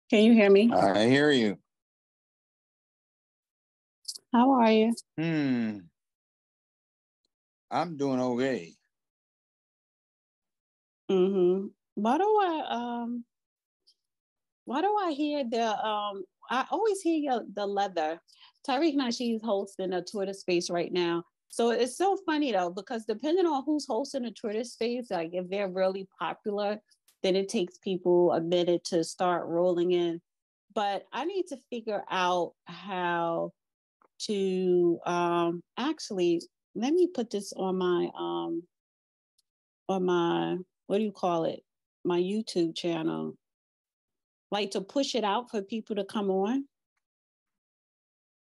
Can you hear me? I hear you. How are you? I'm doing okay. Mm-hmm. Why do I hear I always hear the leather. Tyreek Nasheed's hosting a Twitter space right now. So it's so funny though, because depending on who's hosting a Twitter space, like if they're really popular, then it takes people a minute to start rolling in. But I need to figure out how to actually let me put this on my what do you call it? My YouTube channel. Like to push it out for people to come on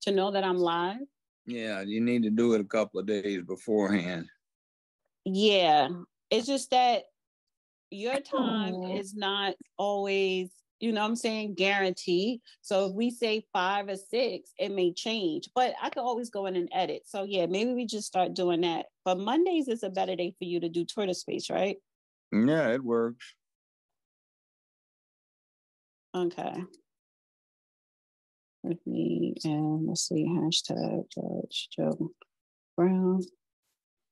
to know that I'm live. Yeah, you need to do it a couple of days beforehand. Yeah. It's just that your time is not always, you know what I'm saying, guaranteed. So if we say 5 or 6, it may change. But I could always go in and edit. So yeah, maybe we just start doing that. But Mondays is a better day for you to do Twitter space, right? Yeah, it works. Okay. With me and let's see, hashtag Judge Joe Brown.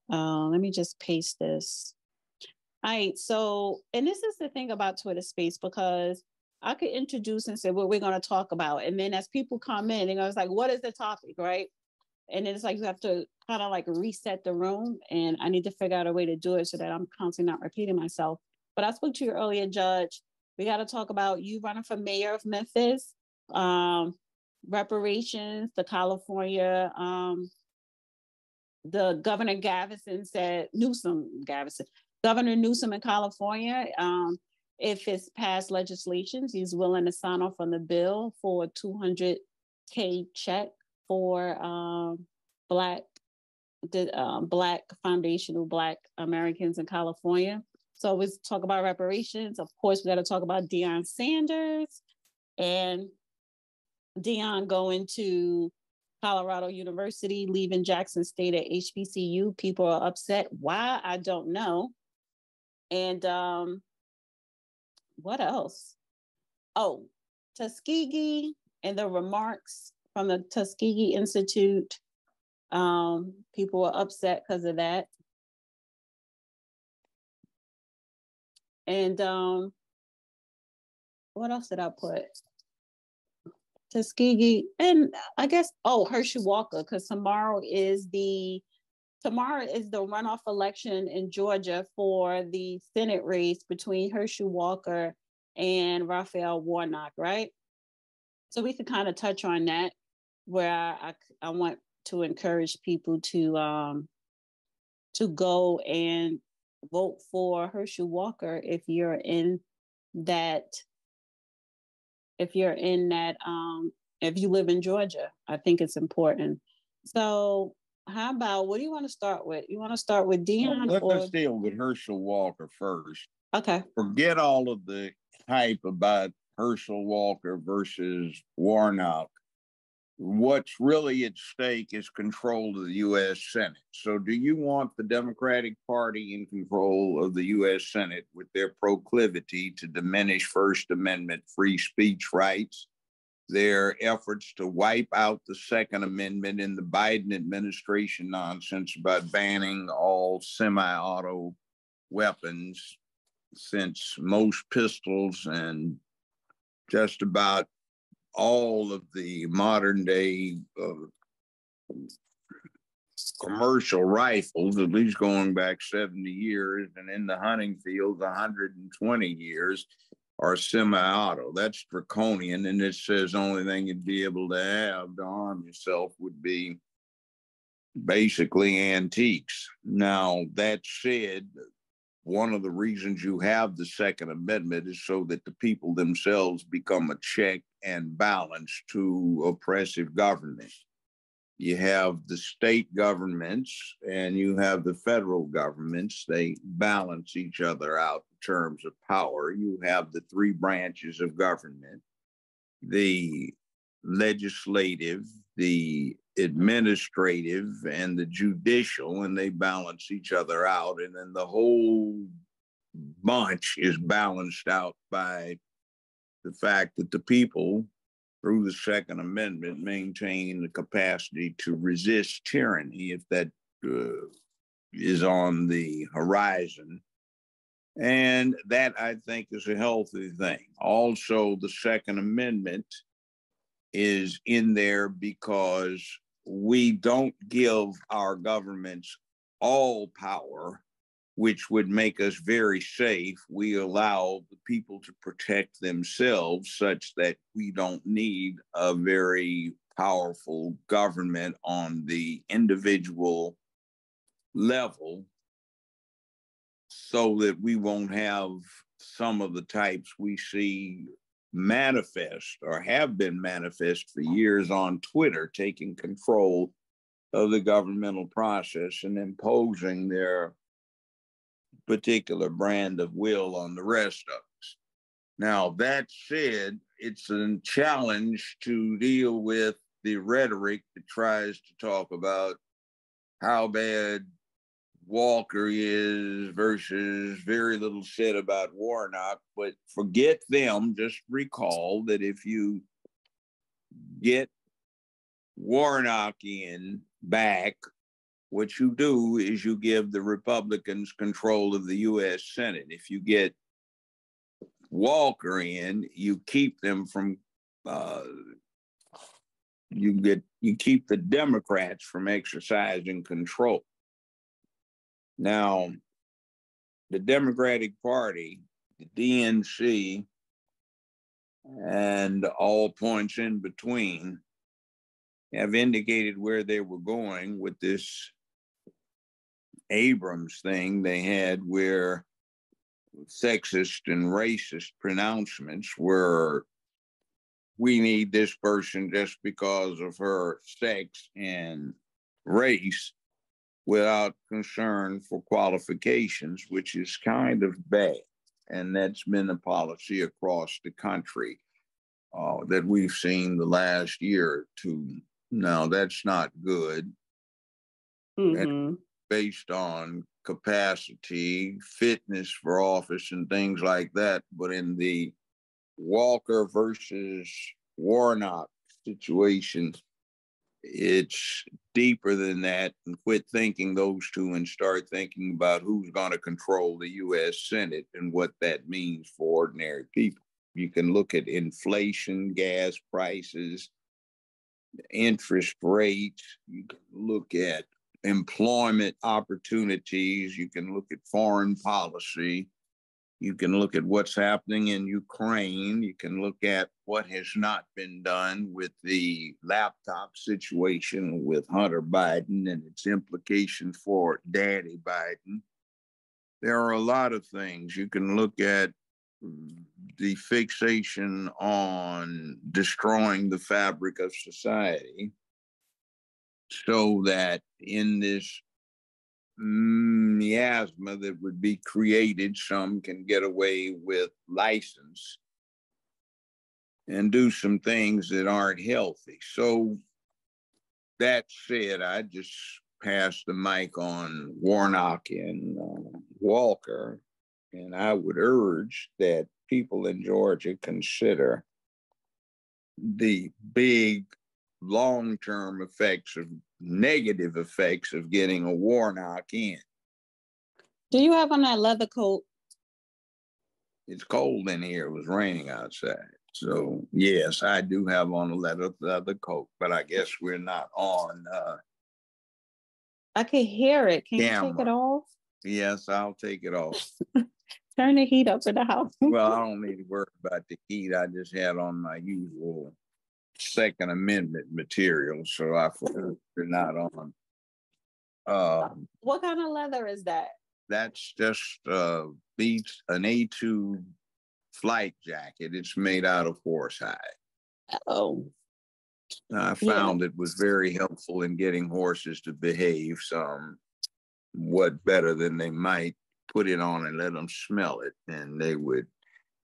Let me just paste this. All right. So, and this is the thing about Twitter Space, because I could introduce and say what we're going to talk about. And then as people come in, and I was like, what is the topic? Right. And then it's like you have to kind of like reset the room. And I need to figure out a way to do it so that I'm constantly not repeating myself. But I spoke to you earlier, Judge. We got to talk about you running for mayor of Memphis, reparations, the California, the Governor Governor Newsom in California, if it's passed legislations, he's willing to sign off on the bill for a $200K check for Black foundational Black Americans in California. So we talk about reparations. Of course, we got to talk about Deion Sanders and Deion going to Colorado University, leaving Jackson State at HBCU. People are upset. Why? I don't know. And what else? Oh, Tuskegee and the remarks from the Tuskegee Institute. People are upset because of that. And what else did I put? Tuskegee, and I guess, Herschel Walker, because tomorrow is the runoff election in Georgia for the Senate race between Herschel Walker and Raphael Warnock, right? So we could kind of touch on that, where I want to encourage people to go and vote for Herschel Walker if you're in that if you live in Georgia. I think it's important. So how about, what do you want to start with? You want to start with Deion? Let's deal with Herschel Walker first. Okay. Forget all of the hype about Herschel Walker versus Warnock. What's really at stake is control of the U.S. Senate. So do you want the Democratic Party in control of the U.S. Senate with their proclivity to diminish First Amendment free speech rights, their efforts to wipe out the Second Amendment in the Biden administration nonsense about banning all semi-auto weapons, since most pistols and just about all of the modern day commercial rifles, at least going back 70 years, and in the hunting fields, 120 years, are semi-auto. That's draconian, and it says the only thing you'd be able to have to arm yourself would be basically antiques. Now, that said, one of the reasons you have the Second Amendment is so that the people themselves become a check and balance to oppressive government. You have the state governments and you have the federal governments. They balance each other out in terms of power. You have the three branches of government: the legislative, the administrative, and the judicial, and they balance each other out. And then the whole bunch is balanced out by the fact that the people, through the Second Amendment, maintain the capacity to resist tyranny if that is on the horizon. And that, I think, is a healthy thing. Also, the Second Amendment is in there because we don't give our governments all power, which would make us very safe. We allow the people to protect themselves such that we don't need a very powerful government on the individual level, so that we won't have some of the types we see manifest or have been manifest for years on Twitter, taking control of the governmental process and imposing their particular brand of will on the rest of us. Now, that said, it's a challenge to deal with the rhetoric that tries to talk about how bad Walker is versus very little said about Warnock, but forget them. Just recall that if you get Warnock in back, what you do is you give the Republicans control of the U.S. Senate. If you get Walker in, you keep them from you keep the Democrats from exercising control. Now, the Democratic Party, the DNC, and all points in between have indicated where they were going with this Abrams thing they had, where sexist and racist pronouncements were, we need this person just because of her sex and race, without concern for qualifications, which is kind of bad. And that's been a policy across the country that we've seen the last year or two. Now, that's not good. And based on capacity, fitness for office, and things like that. But in the Walker versus Warnock situation, it's deeper than that, and quit thinking those two and start thinking about who's going to control the U.S. Senate and what that means for ordinary people. You can look at inflation, gas prices, interest rates. You can look at employment opportunities. You can look at foreign policy. You can look at what's happening in Ukraine. You can look at what has not been done with the laptop situation with Hunter Biden and its implications for Daddy Biden. There are a lot of things. You can look at the fixation on destroying the fabric of society, so that in this miasma that would be created, some can get away with license and do some things that aren't healthy. So that said, I just passed the mic on Warnock and Walker, and I would urge that people in Georgia consider the big long-term effects of negative effects of getting a Warnock in. Do you have on that leather coat? It's cold in here. It was raining outside. So yes, I do have on a leather coat, but I guess we're not on I can hear it. Can camera. you take it off? Yes, I'll take it off. Turn the heat up in the house. Well, I don't need to worry about the heat. I just had on my usual Second Amendment material, so I feel they're not on. What kind of leather is that? That's just beats an A2 flight jacket. It's made out of horsehide. Oh. I found it was very helpful in getting horses to behave somewhat better than they might. Put it on and let them smell it, and they would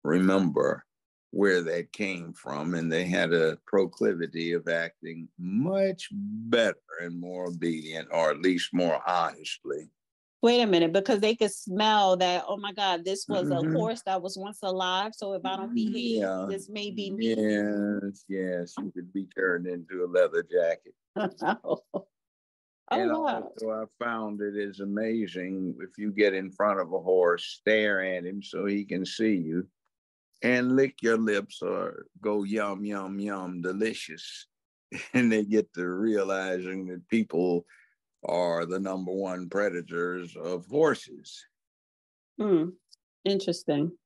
remember where that came from, and they had a proclivity of acting much better and more obedient, or at least more honestly, Wait a minute, because they could smell that, oh my God, this was a Mhm. horse that was once alive. So if I don't behave, Yeah. this may be me. Yes, you could be turned into a leather jacket. Oh, And wow. also, I found it is amazing if you get in front of a horse, stare at him so he can see you, and lick your lips or go yum, yum, yum, delicious. And they get to realizing that people are the number one predators of horses. Interesting.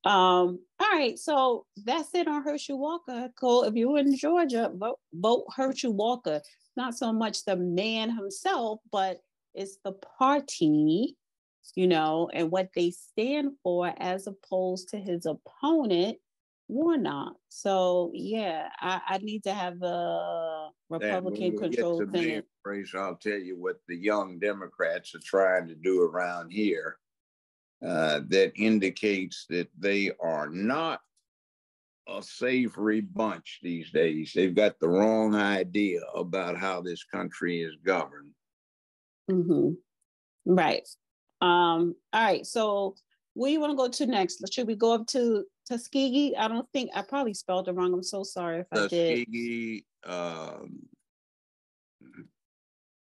All right, so that's it on Herschel Walker. Cool. If you're in Georgia, vote Herschel Walker. Not so much the man himself, but it's the party, and what they stand for as opposed to his opponent, Warnock. So yeah, I need to have a Republican controlled Senate. Race, I'll tell you what the young Democrats are trying to do around here. That indicates that they are not a savory bunch these days. They've got the wrong idea about how this country is governed. Mm-hmm. Right. All right. So where you want to go to next? Should we go up to Tuskegee? I don't think I probably spelled it wrong. I'm so sorry if I did. Tuskegee.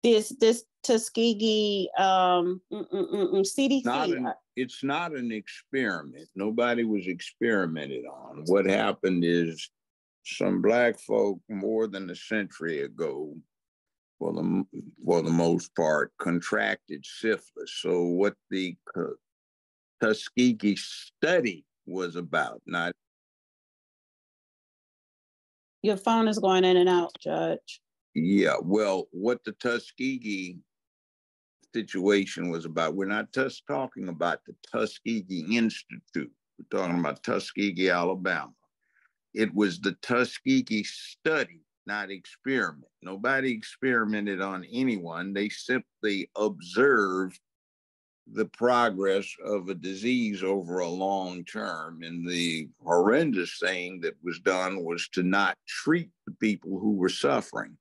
This Tuskegee CDC. It's not an experiment. Nobody was experimented on. What happened is some black folk more than a century ago, for the most part, contracted syphilis. So what the Tuskegee study was about, not. Your phone is going in and out, Judge. Yeah, well, what the Tuskegee situation was about, we're not just talking about the Tuskegee Institute. We're talking about Tuskegee, Alabama. It was the Tuskegee study, not experiment. Nobody experimented on anyone. They simply observed the progress of a disease over a long term. And the horrendous thing that was done was to not treat the people who were suffering.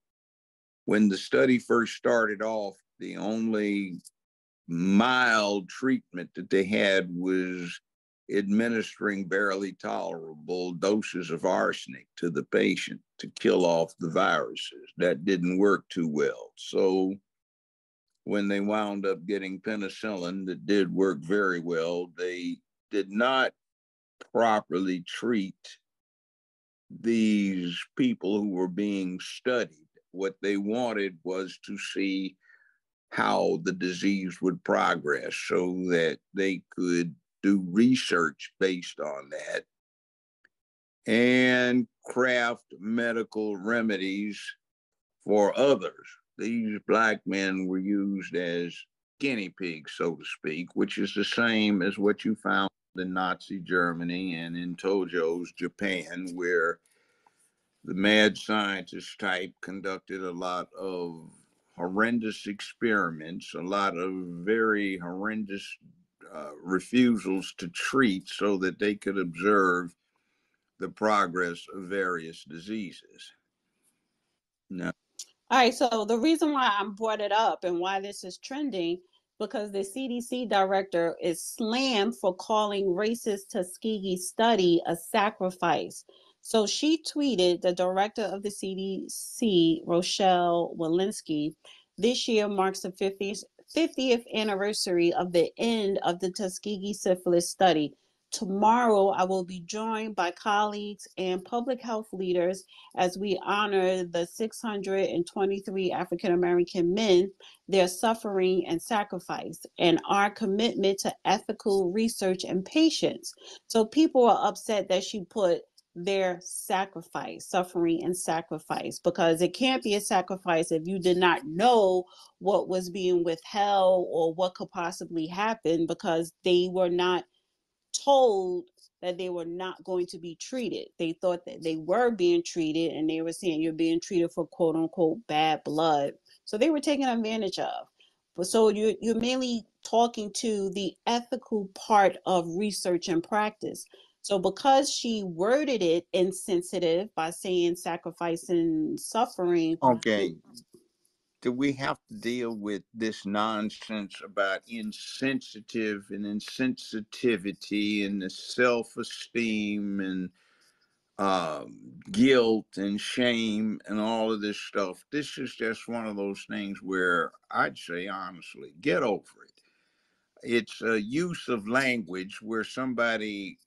When the study first started off, the only mild treatment that they had was administering barely tolerable doses of arsenic to the patient to kill off the viruses. That didn't work too well. So when they wound up getting penicillin that did work very well, they did not properly treat these people who were being studied. What they wanted was to see how the disease would progress so that they could do research based on that and craft medical remedies for others. These black men were used as guinea pigs, so to speak, which is the same as what you found in Nazi Germany and in Tojo's Japan, where the mad scientist type conducted a lot of horrendous experiments, a lot of very horrendous refusals to treat so that they could observe the progress of various diseases. Now, all right, so the reason why I brought it up and why this is trending, because the CDC director is slammed for calling racist Tuskegee study a sacrifice. So she tweeted, the director of the CDC, Rochelle Walensky, this year marks the 50th anniversary of the end of the Tuskegee syphilis study. Tomorrow, I will be joined by colleagues and public health leaders as we honor the 623 African American men, their suffering and sacrifice, and our commitment to ethical research and patience. So people are upset that she put their sacrifice, suffering and sacrifice, because it can't be a sacrifice if you did not know what was being withheld or what could possibly happen, because they were not told that they were not going to be treated. They thought that they were being treated, and they were saying you're being treated for quote unquote bad blood. So they were taken advantage of. But so you're mainly talking to the ethical part of research and practice. So because she worded it insensitive by saying sacrifice and suffering, okay. do we have to deal with this nonsense about insensitive and insensitivity and the self-esteem and guilt and shame and all of this stuff? This is just one of those things where I'd say, honestly, get over it. It's a use of language where somebody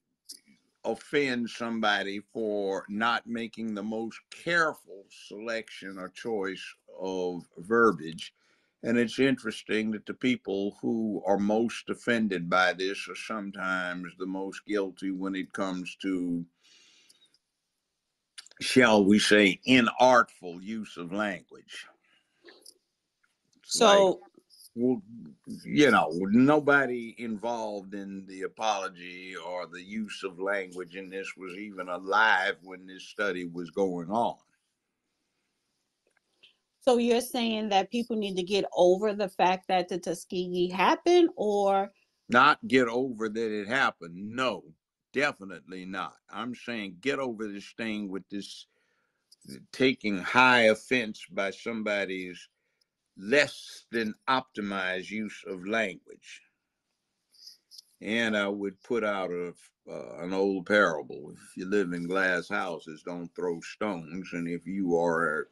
offend somebody for not making the most careful selection or choice of verbiage. And it's interesting that the people who are most offended by this are sometimes the most guilty when it comes to, shall we say, inartful use of language. It's like, So, well, you know, nobody involved in the apology or the use of language in this was even alive when this study was going on. so you're saying that people need to get over the fact that the Tuskegee happened, or Not get over that it happened. No, definitely not. I'm saying get over this thing with this taking high offense by somebody's less than optimized use of language. And I would put out an old parable: if you live in glass houses, don't throw stones. And if you are a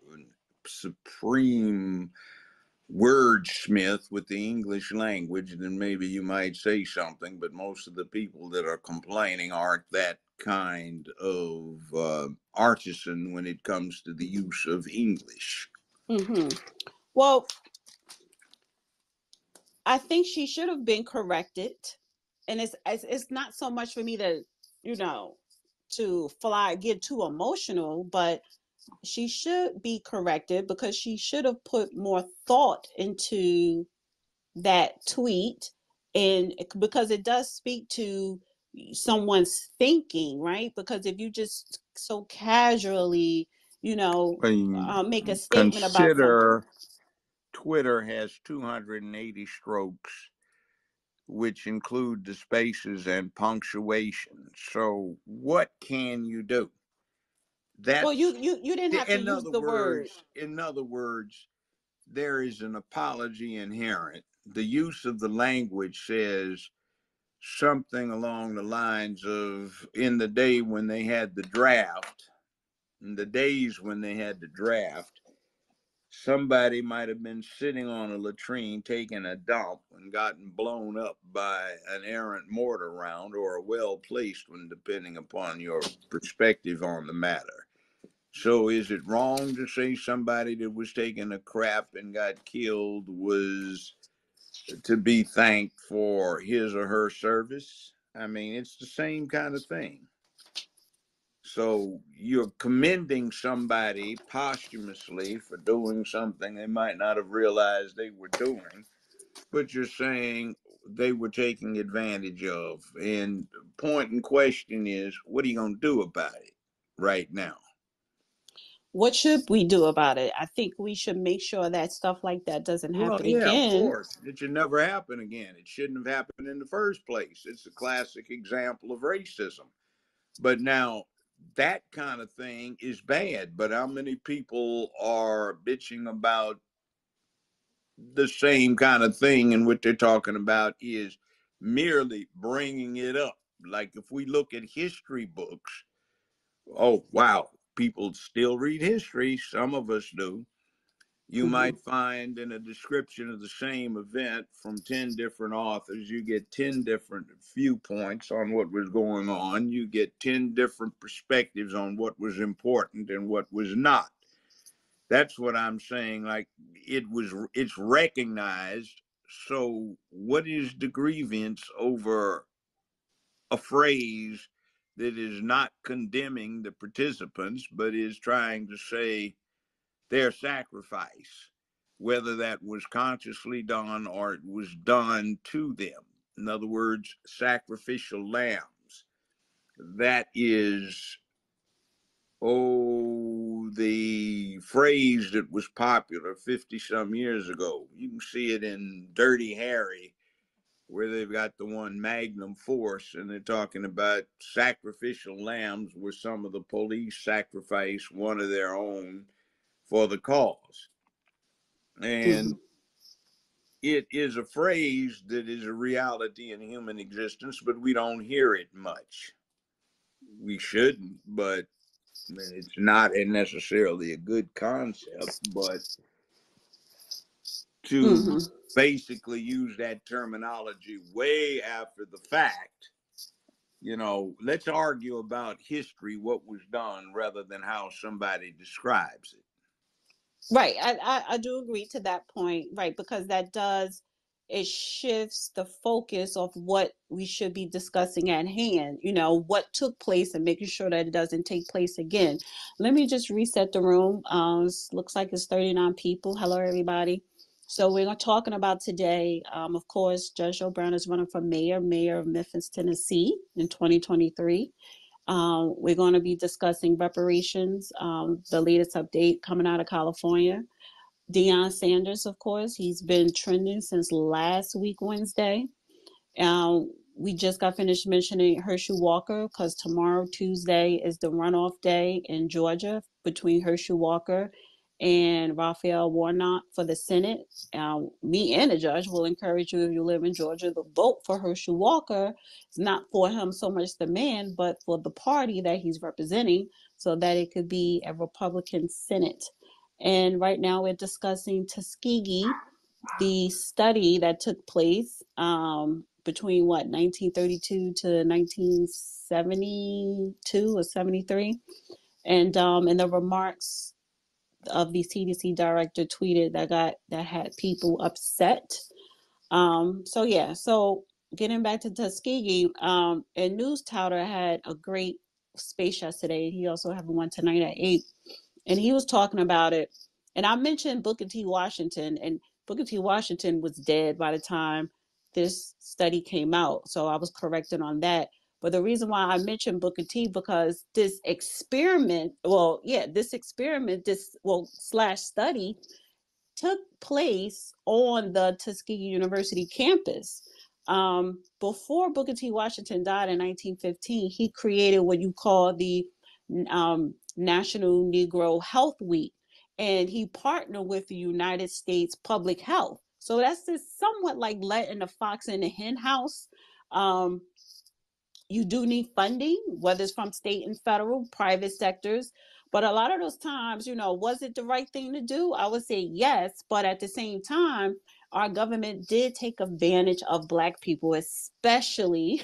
supreme wordsmith with the English language, then maybe you might say something. But most of the people that are complaining aren't that kind of artisan when it comes to the use of English. mm-hmm. Well, I think she should have been corrected, and it's not so much for me to, you know, to get too emotional, but she should be corrected because she should have put more thought into that tweet, and because it does speak to someone's thinking, right? Because if you just so casually, you know, I mean, make a statement about something. consider Twitter has 280 strokes, which include the spaces and punctuation. So, what can you do? Well, That's, you didn't have to use the word. in other words, there is an apology inherent. The use of the language says something along the lines of, in the day when they had the draft, in the days when they had the draft, somebody might have been sitting on a latrine taking a dump and gotten blown up by an errant mortar round or a well placed one, depending upon your perspective on the matter. So, is it wrong to say somebody that was taking a crap and got killed was to be thanked for his or her service? I mean, it's the same kind of thing. So you're commending somebody posthumously for doing something they might not have realized they were doing, but you're saying they were taking advantage of. And point in question is, what are you going to do about it right now? What should we do about it? I think we should make sure that stuff like that doesn't Well, happen yeah, of again. course. It should never happen again. It shouldn't have happened in the first place. It's a classic example of racism. But now that kind of thing is bad. But how many people are bitching about the same kind of thing? And what they're talking about is merely bringing it up. Like if we look at history books, oh, wow, people still read history. Some of us do. You Mm-hmm. might find in a description of the same event from 10 different authors, you get 10 different viewpoints on what was going on. You get 10 different perspectives on what was important and what was not. That's what I'm saying. Like it's recognized. So, what is the grievance over a phrase that is not condemning the participants, but is trying to say their sacrifice, whether that was consciously done or it was done to them? In other words, sacrificial lambs. That is, oh, the phrase that was popular 50 some years ago. You can see it in Dirty Harry, where they've got the one Magnum Force, and they're talking about sacrificial lambs where some of the police sacrifice one of their own for the cause. And it is a phrase that is a reality in human existence, but we don't hear it much. We shouldn't, but it's not necessarily a good concept. But to basically use that terminology way after the fact, let's argue about history, what was done, rather than how somebody describes it. Right. I do agree to that point. Right. Because it shifts the focus of what we should be discussing at hand, what took place and making sure that it doesn't take place again. Let me just reset the room. Looks like it's 39 people. Hello, everybody. So we're talking about today, of course, Judge Joe Brown is running for mayor of Memphis, Tennessee in 2023. We're going to be discussing reparations, the latest update coming out of California. Deion Sanders, of course, he's been trending since last week, Wednesday. We just got finished mentioning Herschel Walker because tomorrow, Tuesday, is the runoff day in Georgia between Herschel Walker and Raphael Warnock for the Senate. Me and the judge will encourage you, if you live in Georgia, to vote for Herschel Walker. It's not for him so much, the man, but for the party that he's representing, so that it could be a Republican Senate. And right now we're discussing Tuskegee, the study that took place between 1932 to 1972 or 73. And in the remarks of the CDC director tweeted that had people upset. So getting back to Tuskegee, and News Touter had a great space yesterday. He also have one tonight at 8, and he was talking about it. And I mentioned Booker T. Washington, and Booker T. Washington was dead by the time this study came out, so I was corrected on that. But the reason why I mentioned Booker T, because this slash study took place on the Tuskegee University campus. Before Booker T. Washington died in 1915, he created what you call the National Negro Health Week, and he partnered with the United States Public Health. So that's just somewhat like letting the fox in the hen house. You do need funding, whether it's from state and federal, private sectors. But a lot of those times, was it the right thing to do? I would say yes. But at the same time, our government did take advantage of Black people, especially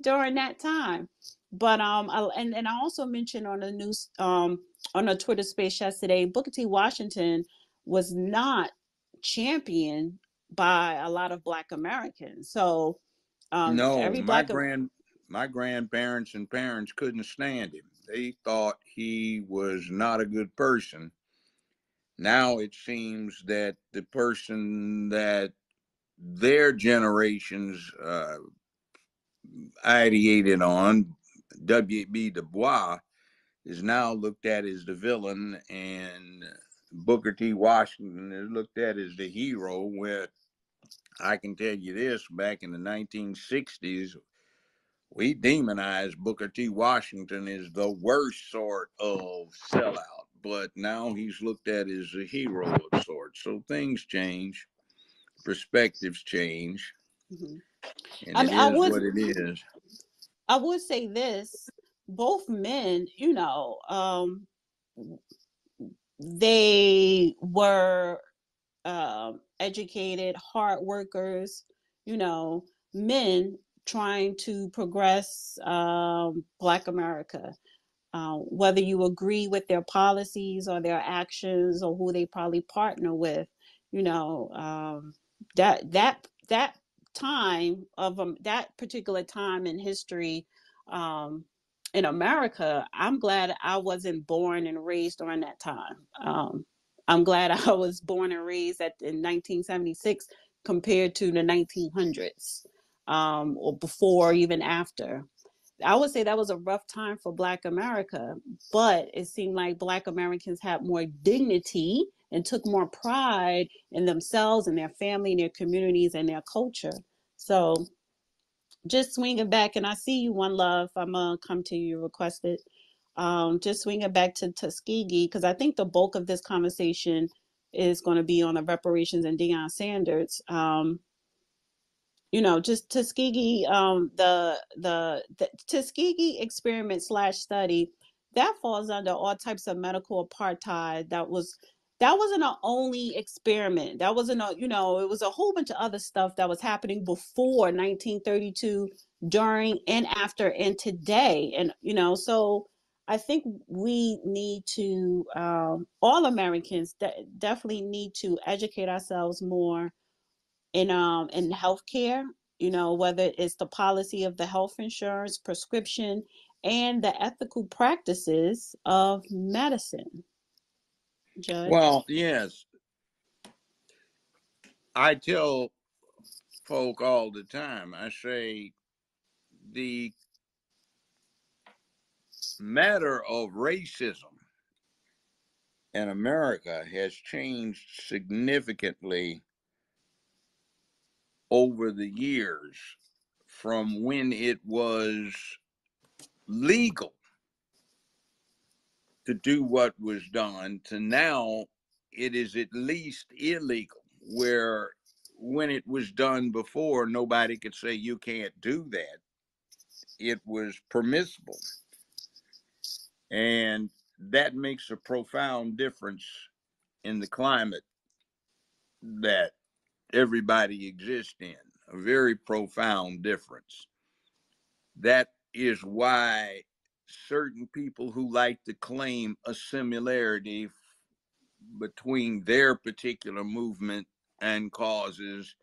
during that time. But and I also mentioned on the news on a Twitter space yesterday, Booker T. Washington was not championed by a lot of Black Americans. So No, every my grandparents and parents couldn't stand him. They thought he was not a good person. Now it seems that the person that their generations ideated on, W.B. Du Bois, is now looked at as the villain, and Booker T. Washington is looked at as the hero. Where I can tell you this, back in the 1960s, we demonized Booker T. Washington as the worst sort of sellout, but now he's looked at as a hero of sorts. So things change, perspectives change, and I it mean, is what it is. I would say this: both men, they were educated, hard workers, men trying to progress Black America. Whether you agree with their policies or their actions or who they probably partner with, that time of that particular time in history in America, I'm glad I wasn't born and raised during that time. I'm glad I was born and raised in 1976 compared to the 1900s, or before, even after. I would say that was a rough time for Black America, but it seemed like Black Americans had more dignity and took more pride in themselves and their family and their communities and their culture. So just swinging back, and I see you, One Love. I'm going to come to you, requested. Just swinging back to Tuskegee, because I think the bulk of this conversation is going to be on the reparations and Deion Sanders. Just Tuskegee, the Tuskegee experiment / study that falls under all types of medical apartheid. That wasn't our only experiment. That wasn't a, it was a whole bunch of other stuff that was happening before 1932, during and after and today. And, so I think we need to, all Americans definitely need to educate ourselves more in healthcare, whether it's the policy of the health insurance, prescription, and the ethical practices of medicine. Judge? Well, yes. I tell folk all the time, I say the matter of racism in America has changed significantly over the years, from when it was legal to do what was done to now it is at least illegal, where when it was done before, nobody could say you can't do that. It was permissible. And that makes a profound difference in the climate that everybody exists in, a very profound difference. That is why certain people who like to claim a similarity between their particular movement and causes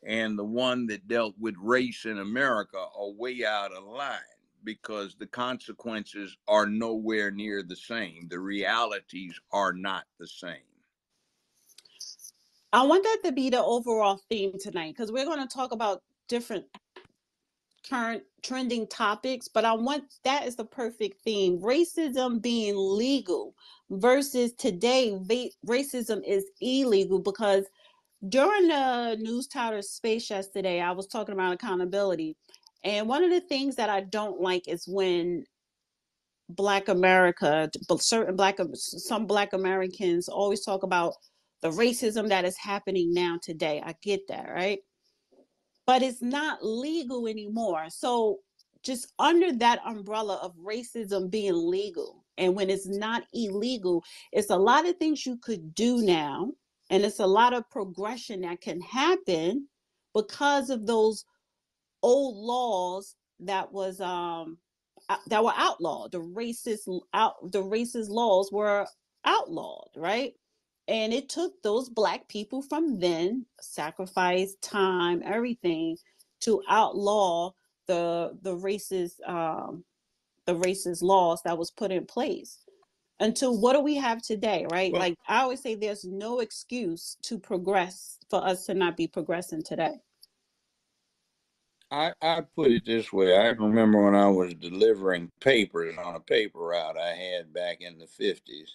and the one that dealt with race in America are way out of line, because the consequences are nowhere near the same. The realities are not the same. I want that to be the overall theme tonight, because we're going to talk about different current trending topics, but I want that is the perfect theme. Racism being legal versus today, racism is illegal, because during the news touter space yesterday, I was talking about accountability. And one of the things that I don't like is when Black America, but some Black Americans always talk about the racism that is happening now today. I get that, right? But it's not legal anymore. So just under that umbrella of racism being legal, and when it's not illegal, it's a lot of things you could do now, and it's a lot of progression that can happen because of those old laws that were outlawed. The racist laws were outlawed, right? And it took those Black people from then, sacrifice, time, everything, to outlaw the racist laws that was put in place. Until what do we have today, right? Well, Like I always say, there's no excuse to progress for us to not be progressing today. I put it this way. I remember when I was delivering papers on a paper route I had back in the 50s.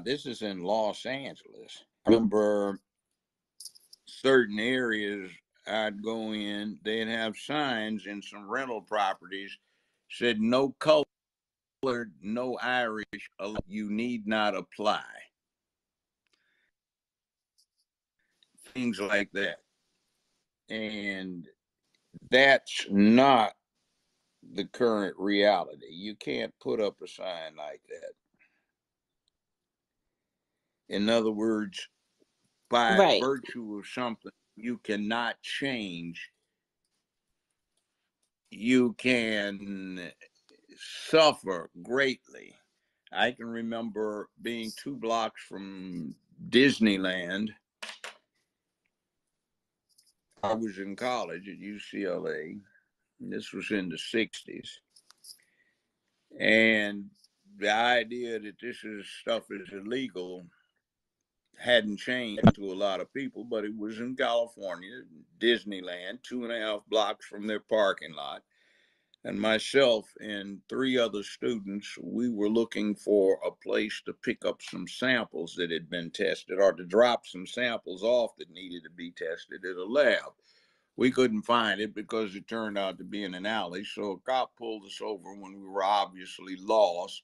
This is in Los Angeles. I remember certain areas I'd go in, they'd have signs in some rental properties said no colored, no Irish, you need not apply. Things like that. And that's not the current reality. You can't put up a sign like that. In other words, by Right. virtue of something you cannot change, you can suffer greatly. I can remember being 2 blocks from Disneyland. I was in college at UCLA. This was in the 60s. And the idea that stuff is illegal hadn't changed to a lot of people, but it was in California, Disneyland, 2.5 blocks from their parking lot. And myself and 3 other students, we were looking for a place to pick up some samples that had been tested, or to drop some samples off that needed to be tested at a lab. We couldn't find it because it turned out to be in an alley. So a cop pulled us over when we were obviously lost.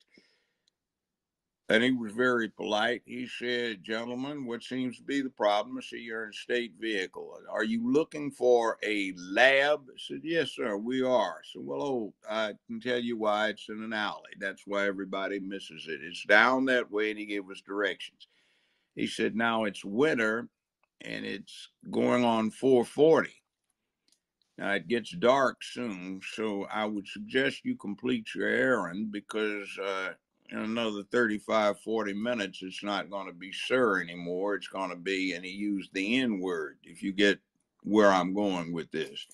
And he was very polite. He said, "Gentlemen, what seems to be the problem? I see you're in a state vehicle. Are you looking for a lab?" I said, "Yes, sir, we are." So, well, I can tell you why. It's in an alley. That's why everybody misses it. It's down that way, and he gave us directions. He said, "Now it's winter, and it's going on 4:40. Now it gets dark soon, so I would suggest you complete your errand because in another 35, 40 minutes, it's not going to be sir anymore. It's going to be," and he used the N word, if you get where I'm going with this.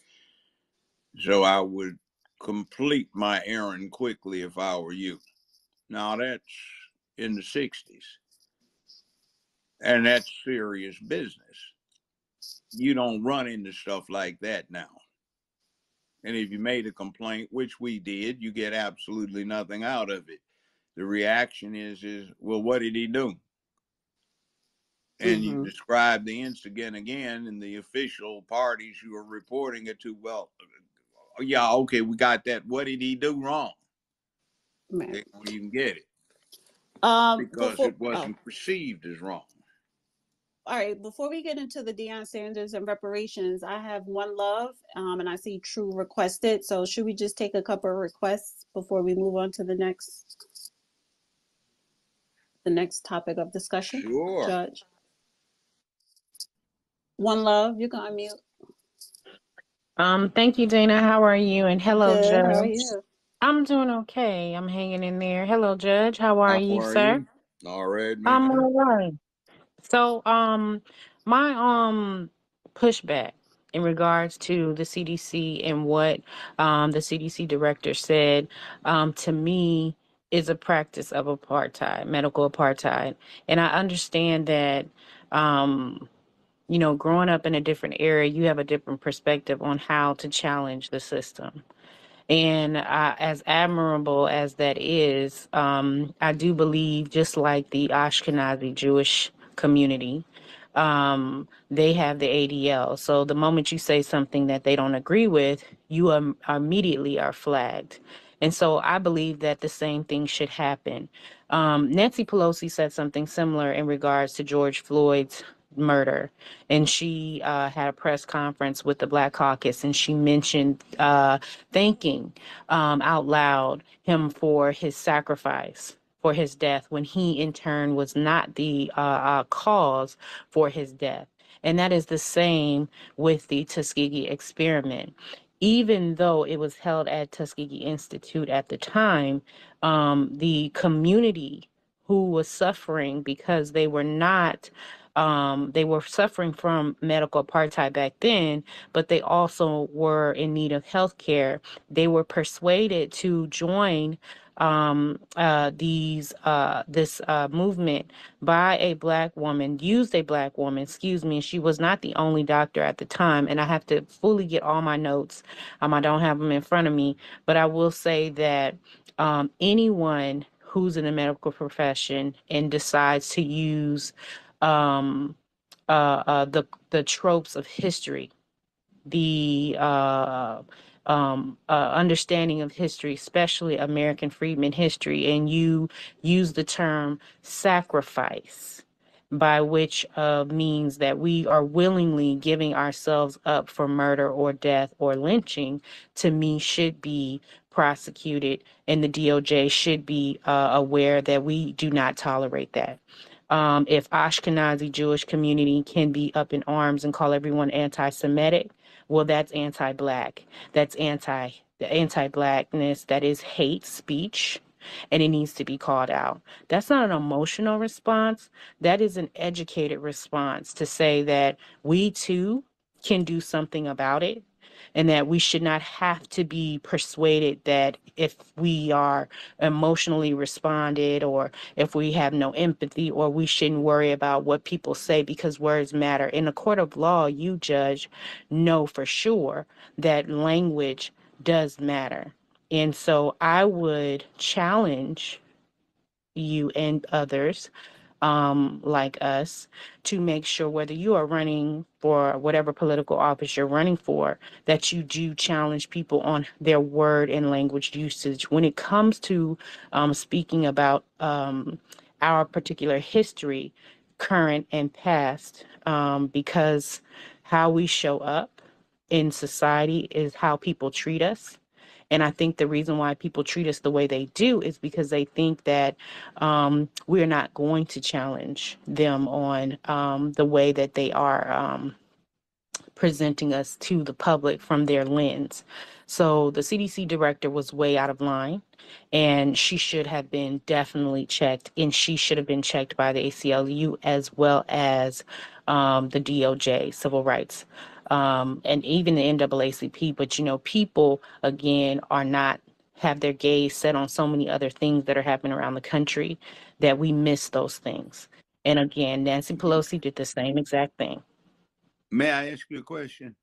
So I would complete my errand quickly if I were you. Now that's in the 60s, and that's serious business. You don't run into stuff like that now. And if you made a complaint, which we did, you get absolutely nothing out of it. The reaction is, well, what did he do? And you Mm-hmm. describe the incident again, and the official parties you are reporting it to, well, yeah, okay, we got that. What did he do wrong? Right. They don't even get it because Before it wasn't perceived as wrong. all right, before we get into the Deion Sanders and reparations, I have one love, and I see True requested. So should we just take a couple of requests before we move on to the next topic of discussion? Sure. Judge. One love, you can unmute. Thank you, Dana. How are you? And hello, Good. How are Judge. you? I'm doing okay. I'm hanging in there. Hello, Judge. How are How you, are sir? you? All right, I'm ma'am. all right. So, my pushback in regards to the CDC and what the CDC director said to me is a practice of apartheid, medical apartheid. And I understand that growing up in a different area, you have a different perspective on how to challenge the system. And as admirable as that is, I do believe, just like the Ashkenazi Jewish community, they have the ADL. So the moment you say something that they don't agree with, you immediately are flagged. And so I believe that the same thing should happen. Nancy Pelosi said something similar in regards to George Floyd's murder. And she had a press conference with the Black Caucus, and she mentioned thanking out loud him for his sacrifice, for his death, when he in turn was not the cause for his death. And that is the same with the Tuskegee experiment. Even though it was held at Tuskegee Institute at the time, the community who was suffering because they were suffering from medical apartheid back then, but they also were in need of health care. They were persuaded to join this movement by a black woman, used a black woman, excuse me. She was not the only doctor at the time, and I have to fully get all my notes. I don't have them in front of me, but I will say that anyone who's in the medical profession and decides to use the tropes of history, the understanding of history, especially American freedmen history, and you use the term sacrifice, by which means that we are willingly giving ourselves up for murder or death or lynching, to me should be prosecuted, and the DOJ should be aware that we do not tolerate that. If Ashkenazi Jewish community can be up in arms and call everyone anti-Semitic, well, that's anti-black. That's the anti-blackness. That is hate speech, and it needs to be called out. That's not an emotional response. That is an educated response to say that we too can do something about it, and that we should not have to be persuaded that if we are emotionally responded, or if we have no empathy, or we shouldn't worry about what people say because words matter. In a court of law, you, judge, know for sure that language does matter. And so I would challenge you and others like us to make sure, whether you are running for whatever political office you're running for, that you do challenge people on their word and language usage when it comes to speaking about our particular history, current and past, because how we show up in society is how people treat us. And I think the reason why people treat us the way they do is because they think that we're not going to challenge them on the way that they are presenting us to the public from their lens. So the CDC director was way out of line, and she should have been definitely checked, and she should have been checked by the ACLU as well as the DOJ, civil rights, and even the NAACP. But people again are not have their gaze set on so many other things that are happening around the country that we miss those things. And again, Nancy Pelosi did the same exact thing. May I ask you a question?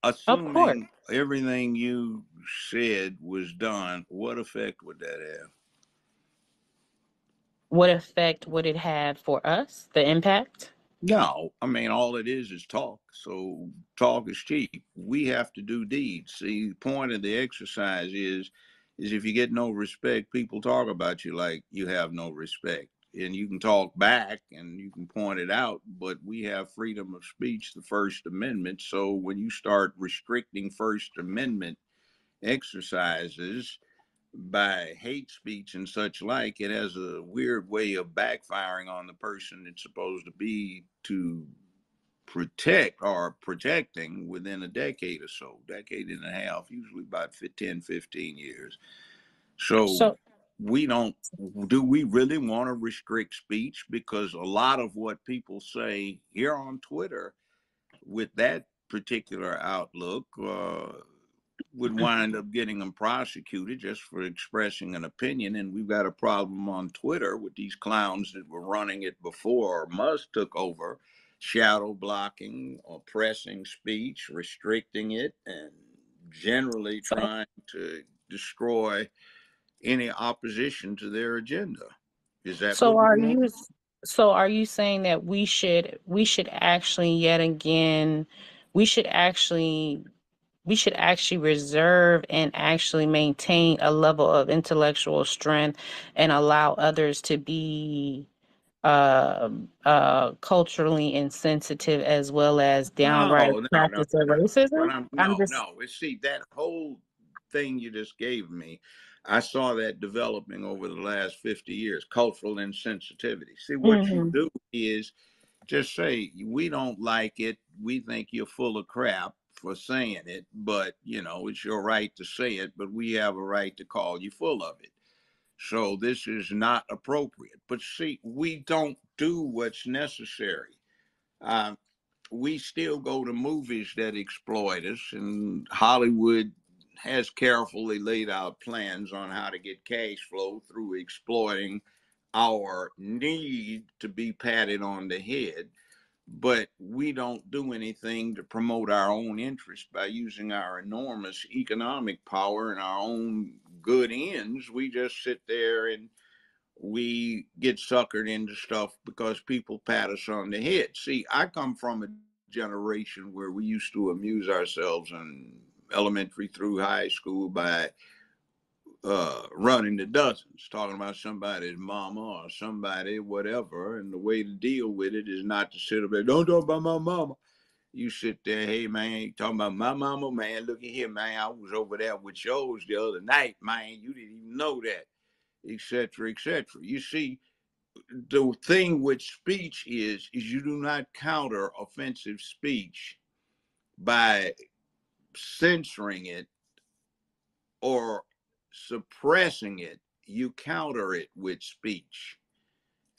Of course. Assuming everything you said was done, what effect would that have? What effect would it have for us? The impact? No, I mean, all it is talk. So talk is cheap. We have to do deeds. See, the point of the exercise is if you get no respect, people talk about you like you have no respect. And you can talk back and you can point it out, but we have freedom of speech, the First Amendment. So when you start restricting First Amendment exercises by hate speech and such like, it has a weird way of backfiring on the person it's supposed to be to protect or protecting within a decade or so, decade and a half, usually about 10, 15 years. So So, do we really want to restrict speech? Because a lot of what people say here on Twitter with that particular outlook would wind up getting them prosecuted just for expressing an opinion. And we've got a problem on Twitter with these clowns that were running it before Musk took over, shadow blocking, oppressing speech, restricting it, and generally so, trying to destroy any opposition to their agenda. Is that so what we are want? you so are you saying that we should actually yet again we should actually we should actually reserve and actually maintain a level of intellectual strength and allow others to be culturally insensitive as well as downright No, no, no, practice of no. What racism? I'm I'm no, just no. See that whole thing you just gave me. I saw that developing over the last 50 years. Cultural insensitivity. See, what you Mhm. do is just say we don't like it. We think you're full of crap for saying it, but it's your right to say it. But we have a right to call you full of it. So this is not appropriate. But see, we don't do what's necessary. Uh, we still go to movies that exploit us, and Hollywood has carefully laid out plans on how to get cash flow through exploiting our need to be patted on the head. But we don't do anything to promote our own interest by using our enormous economic power and our own good ends. We just sit there and we get suckered into stuff because people pat us on the head. See, I come from a generation where we used to amuse ourselves in elementary through high school by running the dozens, talking about somebody's mama or somebody, whatever. And the way to deal with it is not to sit up there, don't talk about my mama. You sit there, hey man, you talking about my mama, man. Look at here, man. I was over there with yours the other night, man. You didn't even know that, etc., etc. You see, the thing with speech is you do not counter offensive speech by censoring it or suppressing it. You counter it with speech,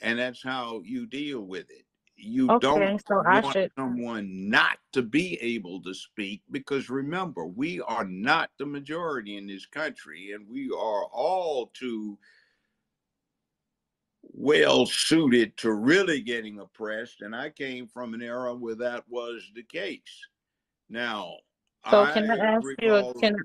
and that's how you deal with it. You don't okay. So I want should someone not to be able to speak, because remember, we are not the majority in this country, and we are all too well suited to really getting oppressed. And I came from an era where that was the case. Now, so can I I ask you a recall can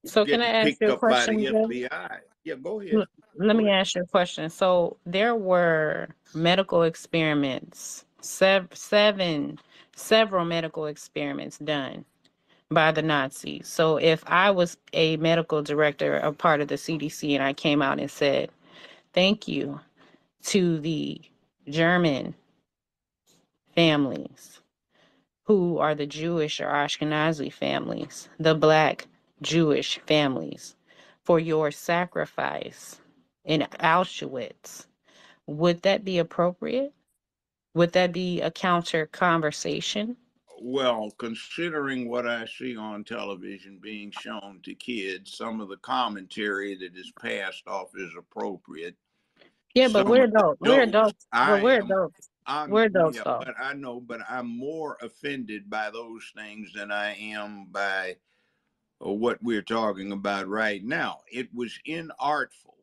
so can I getting ask picked you a up by question, the Joe? FBI. Yeah, go ahead. Let Go me ahead. ask you a question. So there were medical experiments, several medical experiments done by the Nazis. So if I was a medical director, a part of the CDC, and I came out and said, "Thank you. to the German families, who are the Jewish or Ashkenazi families, the Black Jewish families, for your sacrifice in Auschwitz. Would that be appropriate? Would that be a counter conversation? Well, considering what I see on television being shown to kids, some of the commentary that is passed off is appropriate. Yeah, but Some we're of the adults. We're jokes, adults. But we're adults. We're adults, yeah, though. but I know, but I'm more offended by those things than I am by what we're talking about right now. It was inartful.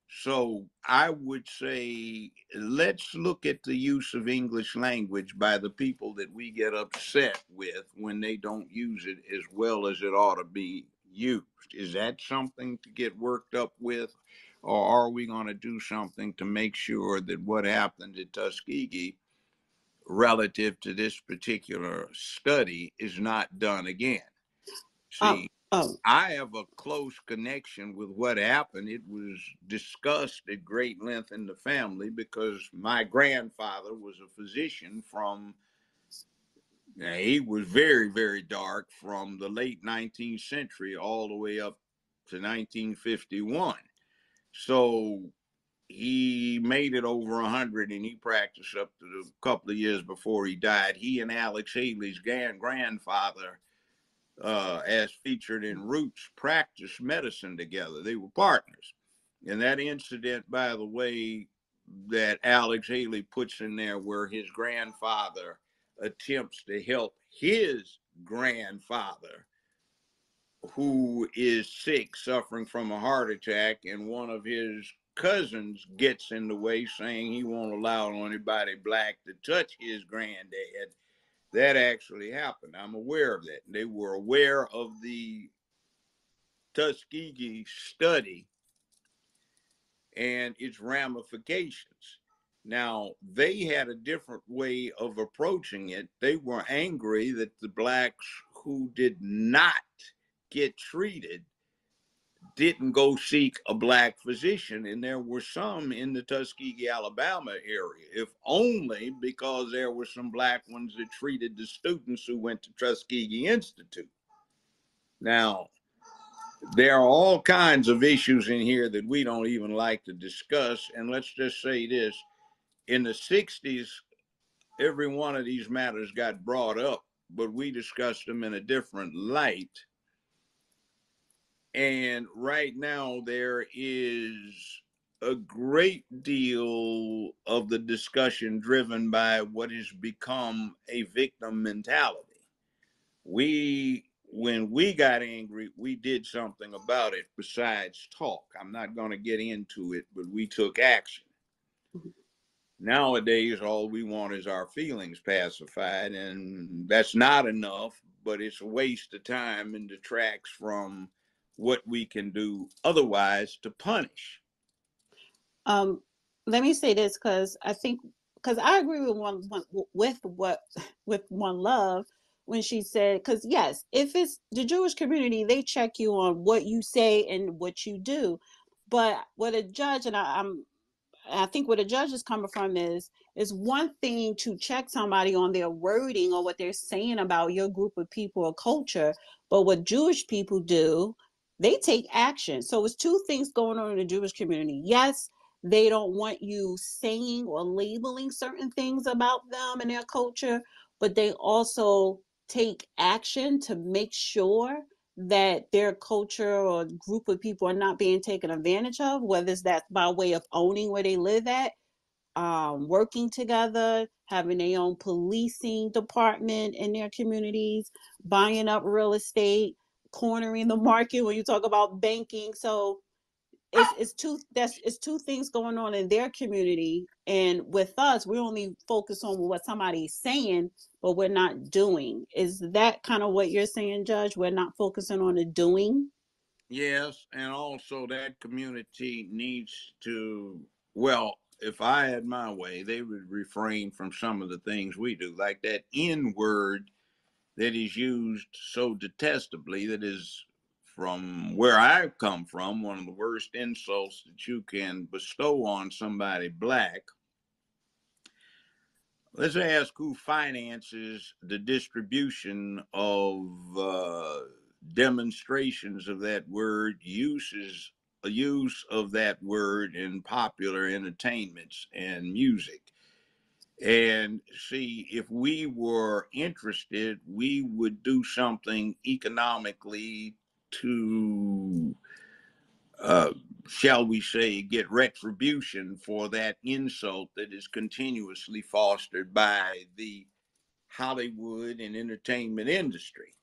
So I would say let's look at the use of English language by the people that we get upset with when they don't use it as well as it ought to be used. Is that something to get worked up with? Or are we going to do something to make sure that what happened at Tuskegee relative to this particular study is not done again? Um, See, oh, I have a close connection with what happened. It was discussed at great length in the family because my grandfather was a physician from, he was very, very dark from the late 19th century all the way up to 1951. So he made it over 100 and he practiced up to a couple of years before he died. He and Alex Haley's grandfather, as featured in Roots, practiced medicine together. They were partners. And that incident, by the way, that Alex Haley puts in there, where his grandfather attempts to help his grandfather, who is sick, suffering from a heart attack, and one of his cousins gets in the way, saying he won't allow anybody black to touch his granddad. That actually happened. I'm aware of that. They were aware of the Tuskegee study and its ramifications. Now, they had a different way of approaching it. They were angry that the blacks who did not get treated didn't go seek a black physician, and there were some in the Tuskegee, Alabama area, if only because there were some black ones that treated the students who went to Tuskegee Institute. Now, there are all kinds of issues in here that we don't even like to discuss, and let's just say this. In the 60s, every one of these matters got brought up, but we discussed them in a different light. And right now, there is a great deal of the discussion driven by what has become a victim mentality. When we got angry, we did something about it besides talk. I'm not going to get into it, but we took action. Nowadays, all we want is our feelings pacified, and that's not enough, but it's a waste of time and detracts from what we can do otherwise to punish. um, let me say this because I agree with one love when she said, because yes, if it's the Jewish community, they check you on what you say and what you do, but what a judge and I think where the judge is coming from is one thing to check somebody on their wording or what they're saying about your group of people or culture, but what Jewish people do, they take action. So it's two things going on in the Jewish community. Yes, they don't want you saying or labeling certain things about them and their culture, but they also take action to make sure that their culture or group of people are not being taken advantage of, whether it's that by way of owning where they live at, working together, having their own policing department in their communities, buying up real estate, cornering the market when you talk about banking. So it's two things going on in their community, and with us we only focus on what somebody's saying, but we're not doing. Is that kind of what you're saying, Judge? We're not focusing on the doing. Yes, and also that community needs to, well, if I had my way, they would refrain from some of the things we do, like that N word that is used so detestably, that is from where I've come from, one of the worst insults that you can bestow on somebody black. Let's ask who finances the distribution of demonstrations of that word, use of that word in popular entertainments and music. And see, if we were interested, we would do something economically to, uh, shall we say, get retribution for that insult that is continuously fostered by the Hollywood and entertainment industry.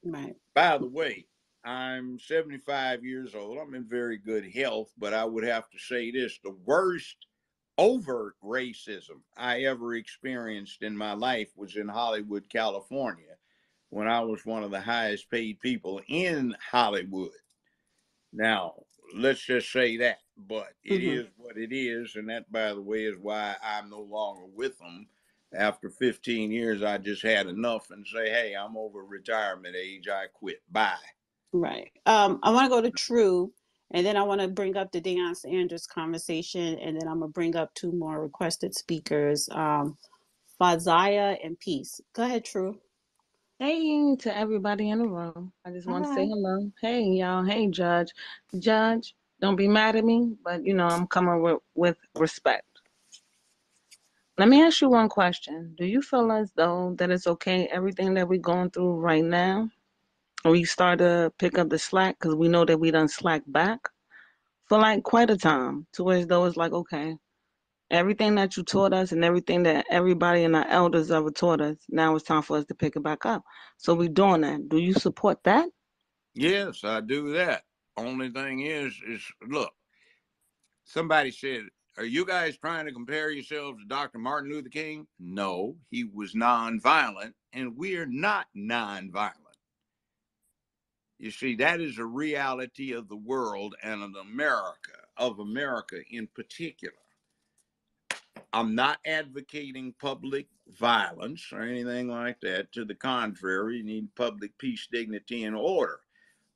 Right. By the way, I'm 75 years old. I'm in very good health, but I would have to say this: the worst overt racism I ever experienced in my life was in Hollywood, California, when I was one of the highest paid people in Hollywood. Now, let's just say that, but it is what it is. And that, by the way, is why I'm no longer with them. After 15 years, I just had enough and say, hey, I'm over retirement age. I quit. Bye. Right. I want to go to True, and then I want to bring up the Deion Sanders conversation, and then I'm gonna bring up two more requested speakers, Faziah and Peace. Go ahead, True. Hey to everybody in the room. I just want to say Hi. hello. Hey y'all. Hey Judge. Judge, don't be mad at me, but I'm coming with respect. Let me ask you one question. Do you feel as though that it's okay, everything that we're going through right now, we start to pick up the slack because we know that we done slack back for like quite a time to where as though it's like, okay, everything that you taught us and everything that everybody and our elders ever taught us, now it's time for us to pick it back up. So we're doing that. Do you support that? Yes, I do that. Only thing is look, somebody said, are you guys trying to compare yourselves to Dr. Martin Luther King? No, he was nonviolent, and we're not nonviolent. You see, that is a reality of the world and of America in particular. I'm not advocating public violence or anything like that. To the contrary, you need public peace, dignity, and order.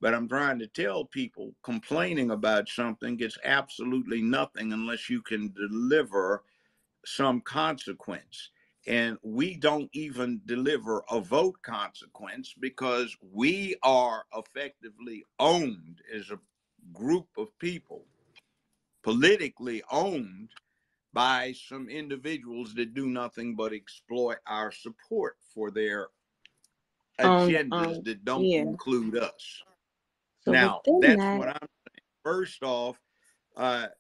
But I'm trying to tell people complaining about something gets absolutely nothing unless you can deliver some consequence. And we don't even deliver a vote consequence because we are effectively owned as a group of people, politically owned by some individuals that do nothing but exploit our support for their agendas that don't Yeah. include us. So Now, within that's that, what I'm saying. First off,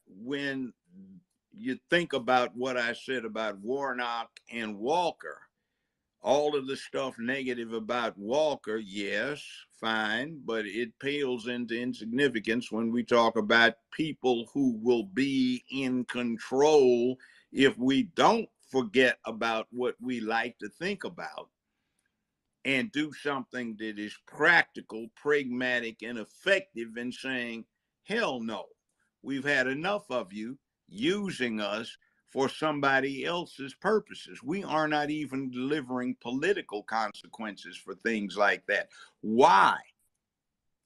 when you think about what I said about Warnock and Walker, all of the stuff negative about Walker, yes, fine, but it pales into insignificance when we talk about people who will be in control if we don't forget about what we like to think about and do something that is practical, pragmatic, and effective in saying, hell no, we've had enough of you using us for somebody else's purposes. We are not even delivering political consequences for things like that. Why,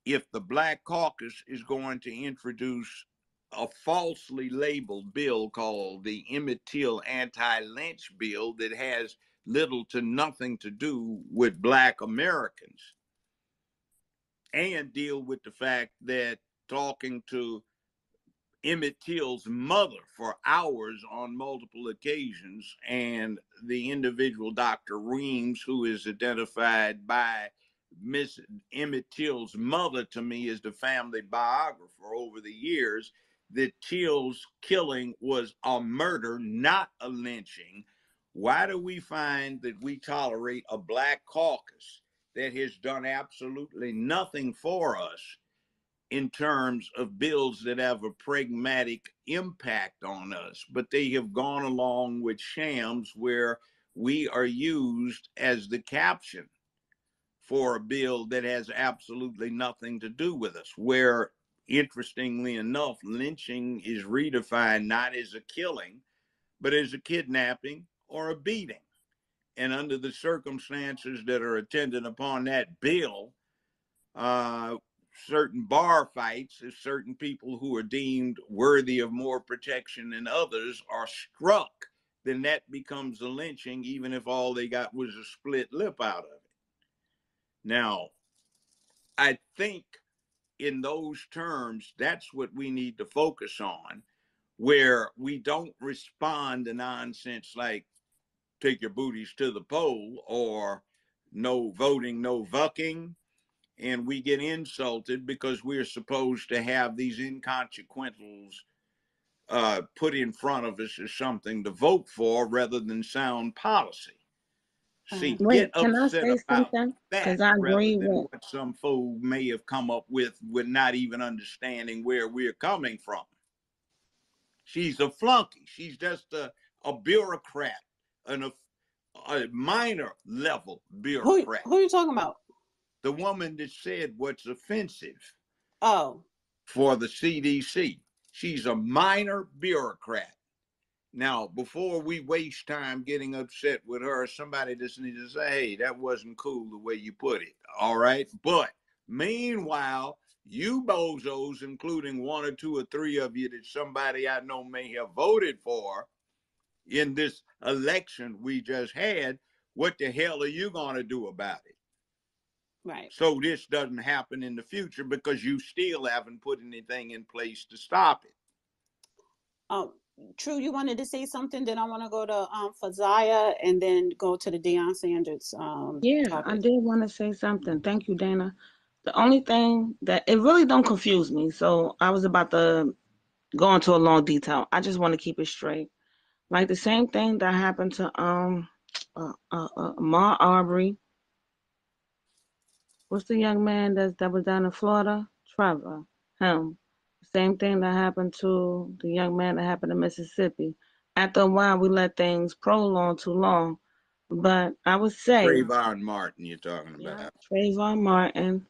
if the Black Caucus is going to introduce a falsely labeled bill called the Emmett Till anti-lynch bill that has little to nothing to do with Black Americans, and deal with the fact that talking to Emmett Till's mother for hours on multiple occasions, and the individual Dr. Reams, who is identified by Miss Emmett Till's mother to me as the family biographer over the years, that Till's killing was a murder, not a lynching. Why do we find that we tolerate a Black caucus that has done absolutely nothing for us in terms of bills that have a pragmatic impact on us, but they have gone along with shams where we are used as the caption for a bill that has absolutely nothing to do with us, where, interestingly enough, lynching is redefined not as a killing, but as a kidnapping or a beating. And under the circumstances that are attendant upon that bill, certain bar fights, if certain people who are deemed worthy of more protection than others are struck, then that becomes a lynching, even if all they got was a split lip out of it. Now, I think in those terms, that's what we need to focus on, where we don't respond to nonsense like take your booties to the poll or no voting, no vucking. And we get insulted because we're supposed to have these inconsequentials put in front of us as something to vote for rather than sound policy. See, Wait, get can I upset say about something? that Because I rather agree than with. what some fool may have come up with not even understanding where we're coming from. She's a flunky. She's just a bureaucrat, a minor level bureaucrat. Who are you talking about? The woman that said what's offensive Oh, for the CDC. She's a minor bureaucrat. Now, before we waste time getting upset with her, somebody just needs to say, hey, that wasn't cool the way you put it. All right. But meanwhile, you bozos, including one or two or three of you that somebody I know may have voted for in this election we just had, what the hell are you going to do about it? right. So this doesn't happen in the future because you still haven't put anything in place to stop it. True, you wanted to say something, then I want to go to Fazaya and then go to the Deion Sanders Yeah, I topic. did want to say something. Thank you, Dana. The only thing that it really don't confuse me, so I was about to go into a long detail. I just want to keep it straight. Like the same thing that happened to Ahmaud Arbery. What's the young man that was down in Florida? Trevor. Him. Same thing that happened to the young man that happened in Mississippi. After a while, we let things prolong too long. But I would say, Trayvon Martin, you're talking yeah, about. Trayvon Martin,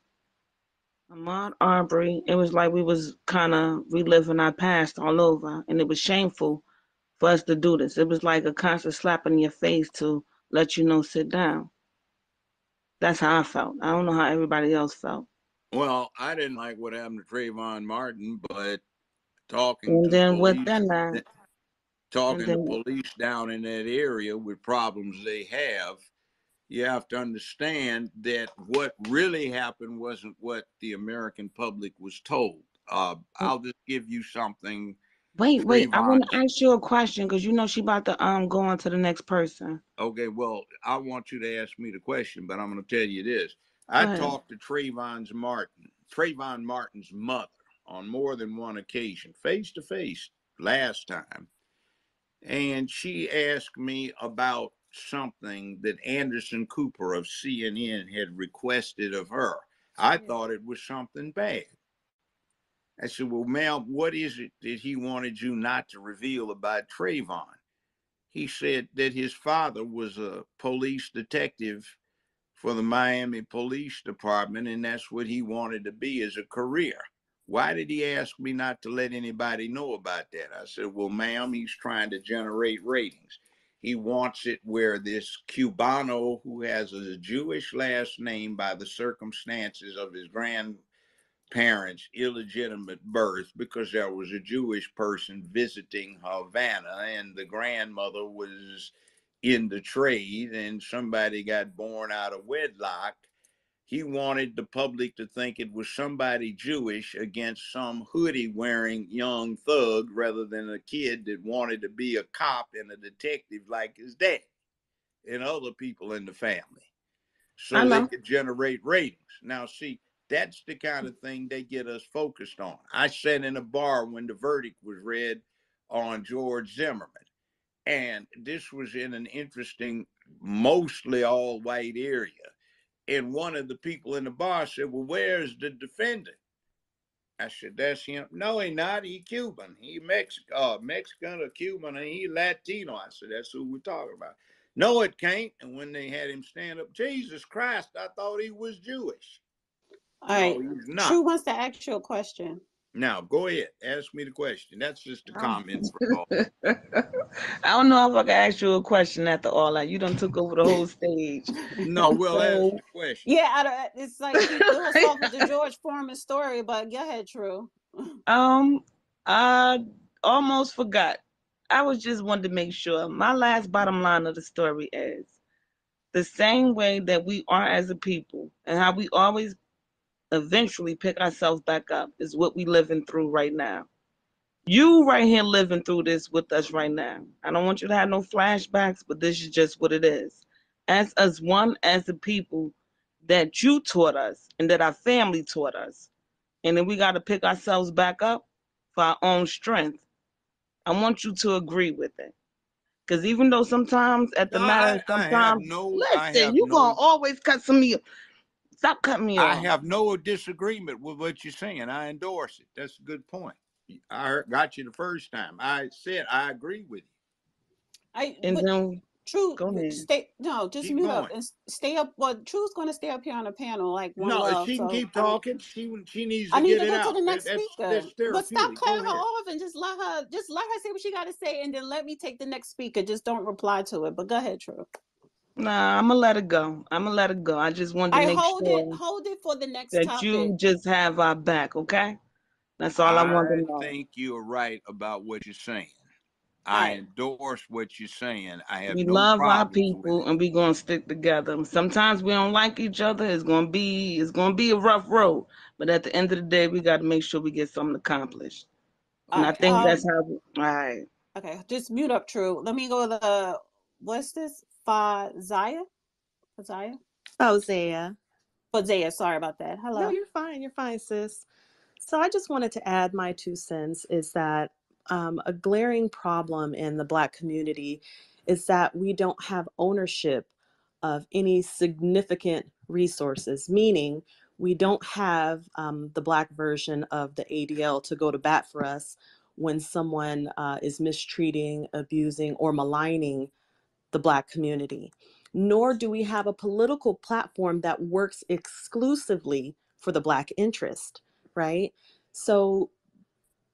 Ahmaud Arbery. It was like we was kind of reliving our past all over, and it was shameful for us to do this. It was like a constant slap in your face to let you know sit down. That's how I felt. I don't know how everybody else felt. Well, I didn't like what happened to Trayvon Martin, but talking And to then police, within that, and talking to then police down in that area with problems they have, you have to understand that what really happened wasn't what the American public was told. I'll just give you something. wait. I want to Trayvon's. ask you a question because you know she about to go on to the next person. Okay, well, I want you to ask me the question, but I'm going to tell you this. Go I ahead. talked to Trayvon Martin's mother on more than one occasion, face to face last time. And she asked me about something that Anderson Cooper of CNN had requested of her. I thought it was something bad. I said, well, ma'am, what is it that he wanted you not to reveal about Trayvon? He said that his father was a police detective for the Miami Police Department, and that's what he wanted to be as a career. Why did he ask me not to let anybody know about that? I said, well, ma'am, he's trying to generate ratings. He wants it where this Cubano, who has a Jewish last name by the circumstances of his grandparents' illegitimate birth, because there was a Jewish person visiting Havana and the grandmother was in the trade and somebody got born out of wedlock. He wanted the public to think it was somebody Jewish against some hoodie wearing young thug rather than a kid that wanted to be a cop and a detective like his dad and other people in the family I so they know. could generate ratings. Now, see, that's the kind of thing they get us focused on. I sat in a bar when the verdict was read on George Zimmerman, and this was in an interesting, mostly all white area. And one of the people in the bar said, well, where's the defendant? I said, that's him. No, he not. He Cuban. He Mexican or Cuban, and he Latino. I said, that's who we're talking about. No, it can't. And when they had him stand up, Jesus Christ, I thought he was Jewish. All No, right. he's not. True wants to ask you a question. Now, go ahead. Ask me the question. That's just a Um, comment for all. I don't know if I can ask you a question after all that. You done took over the whole stage. No, we'll ask So, the question. Yeah, it's like he threw us off with the George Foreman story, but go ahead, True. I almost forgot. I was just wanted to make sure. My last bottom line of the story is the same way that we are as a people and how we always eventually pick ourselves back up is what we living through right now. You right here living through this with us right now. I don't want you to have no flashbacks, but this is just what it is. As us one, as the people that you taught us and that our family taught us. And then we got to pick ourselves back up for our own strength. I want you to agree with it. Because even though sometimes at the No, matter, sometimes, I listen, have you going no, to always cut some of me. Stop cutting me I off. have no disagreement with what you're saying. I endorse it. That's a good point. I got you the first time. I said I agree with And But then, True, go ahead. stay. No, you. just Keep mute up going. and stay up. Well, True's going to stay up here on the panel like one No, if love. she can So keep talking, she needs I to need get to it go to the out. next That's speaker. But stop therapeutic. Go cutting her ahead. off and just let her say what she got to say, and then let me take the next speaker. Just don't reply to it. But go ahead, True. Nah, I'm going to let it go. I'm going to let it go. I just wanted to I make sure hold it for the next that topic. you just have our back, okay? That's all I wanted I to know. think you're right about what you're saying. All I right. endorse what you're saying. I have We no love our problems with people it. and we gonna stick together. Sometimes we don't like each other. It's gonna be a rough road. But at the end of the day, we gotta make sure we get something accomplished. All And I right. think that's how all right. Okay. Just mute up, True. Let me go to the what's this? Fazaya. Fazaya. Hosea. Fazaya. Sorry about that. No, Hello. you're fine. You're fine, sis. So I just wanted to add my 2 cents is that a glaring problem in the Black community is that we don't have ownership of any significant resources, meaning we don't have the Black version of the ADL to go to bat for us when someone is mistreating, abusing, or maligning the Black community. Nor do we have a political platform that works exclusively for the Black interest, right? So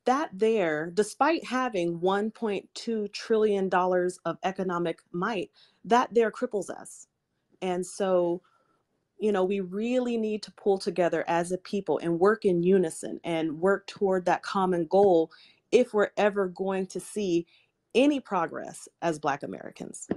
that there, despite having $1.2 trillion of economic might, that there cripples us. And so, we really need to pull together as a people and work in unison and work toward that common goal if we're ever going to see any progress as Black Americans.